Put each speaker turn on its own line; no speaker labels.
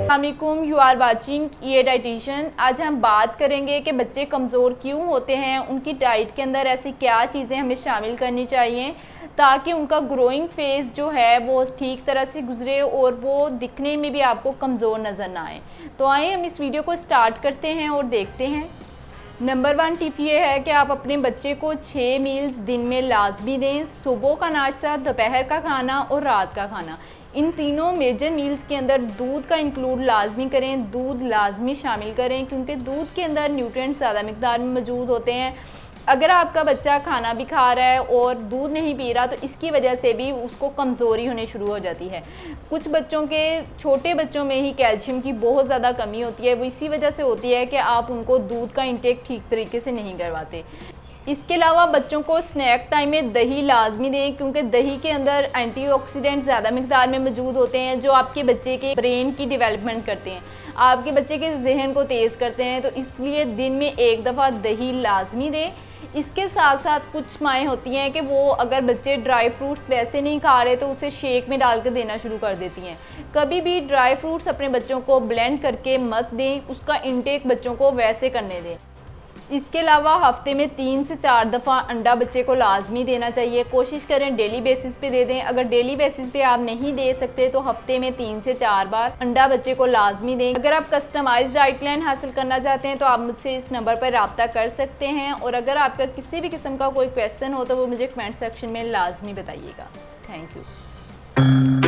अस्सलामुअलैकुम, you are watching ये dietitian. आज हम बात करेंगे कि बच्चे कमज़ोर क्यों होते हैं, उनकी डाइट के अंदर ऐसी क्या चीज़ें हमें शामिल करनी चाहिए ताकि उनका ग्रोइंग फेज़ जो है वो ठीक तरह से गुजरे और वो दिखने में भी आपको कमज़ोर नज़र ना आए। तो आइए हम इस वीडियो को स्टार्ट करते हैं और देखते हैं। नंबर 1 टिप ये है कि आप अपने बच्चे को 6 मील्स दिन में लाजमी दें। सुबह का नाश्ता, दोपहर का खाना और रात का खाना, इन तीनों मेजर मील्स के अंदर दूध का इंक्लूड लाजमी करें, दूध लाजमी शामिल करें क्योंकि दूध के अंदर न्यूट्रिएंट्स ज़्यादा मिकदार में मौजूद होते हैं। अगर आपका बच्चा खाना भी खा रहा है और दूध नहीं पी रहा तो इसकी वजह से भी उसको कमज़ोरी होने शुरू हो जाती है। कुछ बच्चों के, छोटे बच्चों में ही कैल्शियम की बहुत ज़्यादा कमी होती है, वो इसी वजह से होती है कि आप उनको दूध का इंटेक ठीक तरीके से नहीं करवाते। इसके अलावा बच्चों को स्नैक टाइम में दही लाजमी दें क्योंकि दही के अंदर एंटीऑक्सीडेंट ज़्यादा मिकदार में मौजूद होते हैं जो आपके बच्चे के ब्रेन की डेवलपमेंट करते हैं, आपके बच्चे के जहन को तेज़ करते हैं। तो इसलिए दिन में एक दफ़ा दही लाजमी दें। इसके साथ साथ कुछ माएँ होती हैं कि वो अगर बच्चे ड्राई फ्रूट्स वैसे नहीं खा रहे तो उसे शेक में डाल कर देना शुरू कर देती हैं। कभी भी ड्राई फ्रूट्स अपने बच्चों को ब्लेंड करके मत दें, उसका इंटेक बच्चों को वैसे करने दें। इसके अलावा हफ्ते में 3 से 4 दफ़ा अंडा बच्चे को लाजमी देना चाहिए। कोशिश करें डेली बेसिस पे दे दें। अगर डेली बेसिस पे आप नहीं दे सकते तो हफ्ते में 3 से 4 बार अंडा बच्चे को लाजमी दें। अगर आप कस्टमाइज्ड डाइट प्लान हासिल करना चाहते हैं तो आप मुझसे इस नंबर पर रब्ता कर सकते हैं और अगर आपका किसी भी किस्म का कोई क्वेश्चन हो तो वो मुझे कमेंट सेक्शन में लाजमी बताइएगा। Thank you.